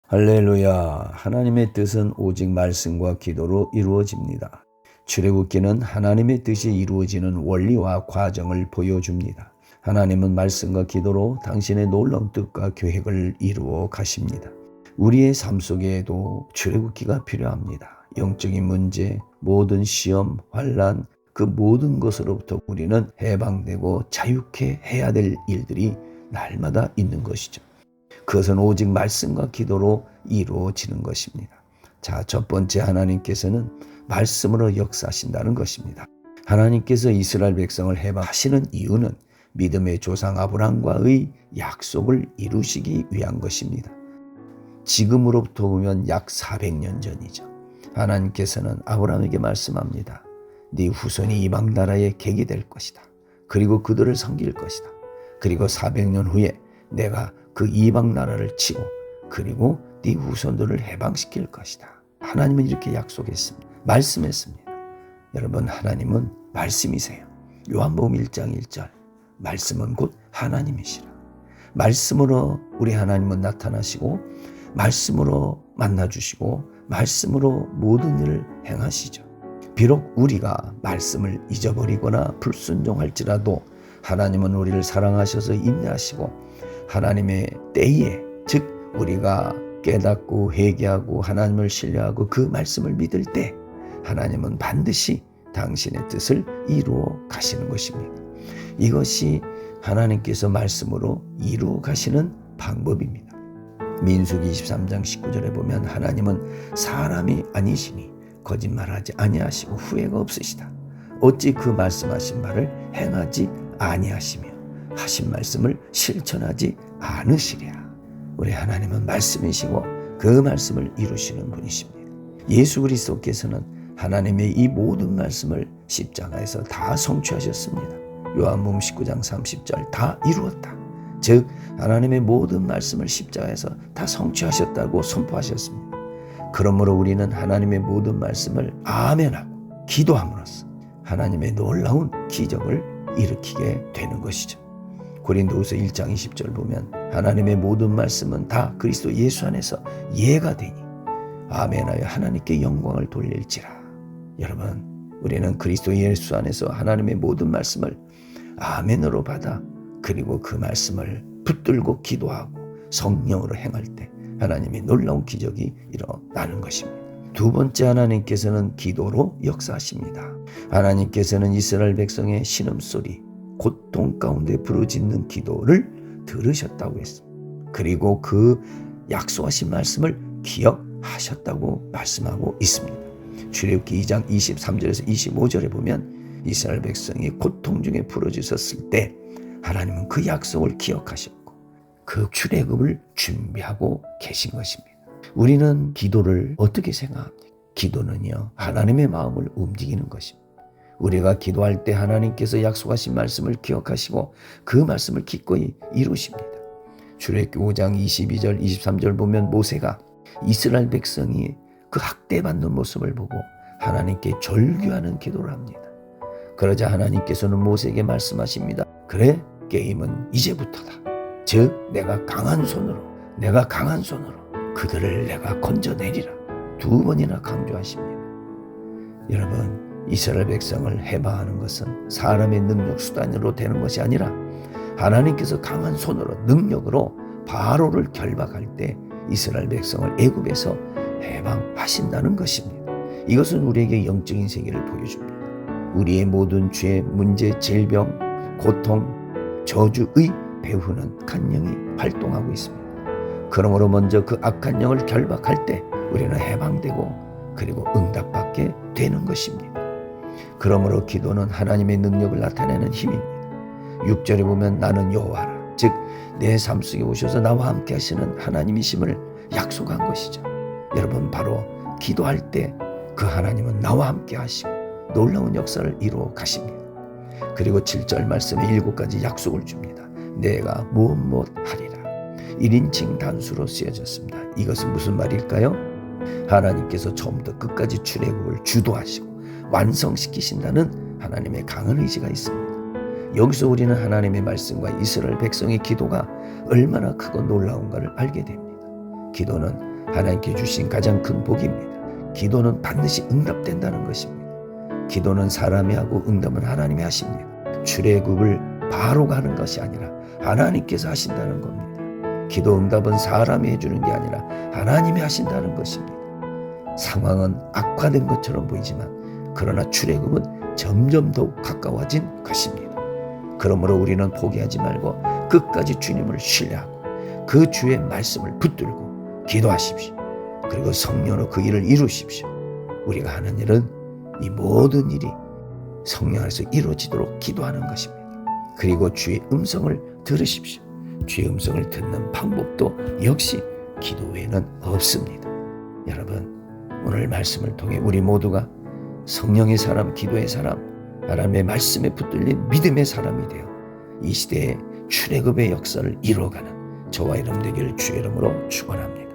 할렐루야. 하나님의 뜻은 오직 말씀과 기도로 이루어집니다. 출애굽기는 하나님의 뜻이 이루어지는 원리와 과정을 보여줍니다. 하나님은 말씀과 기도로 당신의 놀라운 뜻과 계획을 이루어 가십니다. 우리의 삶 속에도 출애굽기가 필요합니다. 영적인 문제, 모든 시험, 환난, 그 모든 것으로부터 우리는 해방되고 자유케 해야 될 일들이 날마다 있는 것이죠. 그것은 오직 말씀과 기도로 이루어지는 것입니다. 자, 첫 번째, 하나님께서는 말씀으로 역사하신다는 것입니다. 하나님께서 이스라엘 백성을 해방하시는 이유는 믿음의 조상 아브라함과의 약속을 이루시기 위한 것입니다. 지금으로부터 보면 약 400년 전이죠. 하나님께서는 아브라함에게 말씀합니다. 네 후손이 이방 나라의 객이 될 것이다. 그리고 그들을 섬길 것이다. 그리고 400년 후에 내가 그 이방 나라를 치고 그리고 네 후손들을 해방시킬 것이다. 하나님은 이렇게 약속했습니다. 말씀했습니다. 여러분, 하나님은 말씀이세요. 요한복음 1장 1절, 말씀은 곧 하나님이시라. 말씀으로 우리 하나님은 나타나시고 말씀으로 만나주시고 말씀으로 모든 일을 행하시죠. 비록 우리가 말씀을 잊어버리거나 불순종할지라도 하나님은 우리를 사랑하셔서 인내하시고 하나님의 때에, 즉 우리가 깨닫고 회개하고 하나님을 신뢰하고 그 말씀을 믿을 때 하나님은 반드시 당신의 뜻을 이루어 가시는 것입니다. 이것이 하나님께서 말씀으로 이루어 가시는 방법입니다. 민수기 23장 19절에 보면 하나님은 사람이 아니시니 거짓말하지 아니하시고 후회가 없으시다. 어찌 그 말씀하신 바를 행하지 아니하시며 하신 말씀을 실천하지 않으시랴. 우리 하나님은 말씀이시고 그 말씀을 이루시는 분이십니다. 예수 그리스도께서는 하나님의 이 모든 말씀을 십자가에서 다 성취하셨습니다. 요한복음 19장 30절, 다 이루었다. 즉 하나님의 모든 말씀을 십자가에서 다 성취하셨다고 선포하셨습니다. 그러므로 우리는 하나님의 모든 말씀을 아멘하고 기도함으로써 하나님의 놀라운 기적을 일으키게 되는 것이죠. 고린도후서 1장 20절 보면 하나님의 모든 말씀은 다 그리스도 예수 안에서 예가 되니 아멘하여 하나님께 영광을 돌릴지라. 여러분, 우리는 그리스도 예수 안에서 하나님의 모든 말씀을 아멘으로 받아 그리고 그 말씀을 붙들고 기도하고 성령으로 행할 때 하나님의 놀라운 기적이 일어나는 것입니다. 두 번째, 하나님께서는 기도로 역사하십니다. 하나님께서는 이스라엘 백성의 신음소리, 고통 가운데 부르짖는 기도를 들으셨다고 했습니다. 그리고 그 약속하신 말씀을 기억하셨다고 말씀하고 있습니다. 출애굽기 2장 23절에서 25절에 보면 이스라엘 백성이 고통 중에 부르짖었을 때 하나님은 그 약속을 기억하셨고 그 출애굽을 준비하고 계신 것입니다. 우리는 기도를 어떻게 생각합니까? 기도는요, 하나님의 마음을 움직이는 것입니다. 우리가 기도할 때 하나님께서 약속하신 말씀을 기억하시고 그 말씀을 기꺼이 이루십니다. 출애굽기 5장 22절 23절 보면 모세가 이스라엘 백성이 그 학대받는 모습을 보고 하나님께 절규하는 기도를 합니다. 그러자 하나님께서는 모세에게 말씀하십니다. 그래, 게임은 이제부터다. 즉 내가 강한 손으로 그들을 내가 건져내리라. 두 번이나 강조하십니다. 여러분, 이스라엘 백성을 해방하는 것은 사람의 능력 수단으로 되는 것이 아니라 하나님께서 강한 손으로 능력으로 바로를 결박할 때 이스라엘 백성을 애굽에서 해방하신다는 것입니다. 이것은 우리에게 영적인 세계를 보여줍니다. 우리의 모든 죄, 문제, 질병, 고통, 저주의 배후는 악한 영이 활동하고 있습니다. 그러므로 먼저 그 악한 영을 결박할 때 우리는 해방되고 그리고 응답받게 되는 것입니다. 그러므로 기도는 하나님의 능력을 나타내는 힘입니다. 6절에 보면 나는 여호와라. 즉 내 삶 속에 오셔서 나와 함께 하시는 하나님이심을 약속한 것이죠. 여러분, 바로 기도할 때 그 하나님은 나와 함께 하시고 놀라운 역사를 이루어 가십니다. 그리고 7절 말씀에 7가지 약속을 줍니다. 내가 무엇 하리라. 1인칭 단수로 쓰여졌습니다. 이것은 무슨 말일까요? 하나님께서 처음부터 끝까지 출애굽을 주도하시고 완성시키신다는 하나님의 강한 의지가 있습니다. 여기서 우리는 하나님의 말씀과 이스라엘 백성의 기도가 얼마나 크고 놀라운가를 알게 됩니다. 기도는 하나님께 주신 가장 큰 복입니다. 기도는 반드시 응답된다는 것입니다. 기도는 사람이 하고 응답은 하나님이 하십니다. 출애굽을 바로가 하는 것이 아니라 하나님께서 하신다는 겁니다. 기도 응답은 사람이 해주는 게 아니라 하나님이 하신다는 것입니다. 상황은 악화된 것처럼 보이지만 그러나 출애굽은 점점 더욱 가까워진 것입니다. 그러므로 우리는 포기하지 말고 끝까지 주님을 신뢰하고 그 주의 말씀을 붙들고 기도하십시오. 그리고 성령으로 그 일을 이루십시오. 우리가 하는 일은 이 모든 일이 성령 안에서 이루어지도록 기도하는 것입니다. 그리고 주의 음성을 들으십시오. 주의 음성을 듣는 방법도 역시 기도 외에는 없습니다. 여러분, 오늘 말씀을 통해 우리 모두가 성령의 사람, 기도의 사람, 하나님의 말씀에 붙들린 믿음의 사람이 되어 이 시대에 출애굽의 역사를 이루어가는 저와 여러분 되기를 주의 이름으로 축원합니다.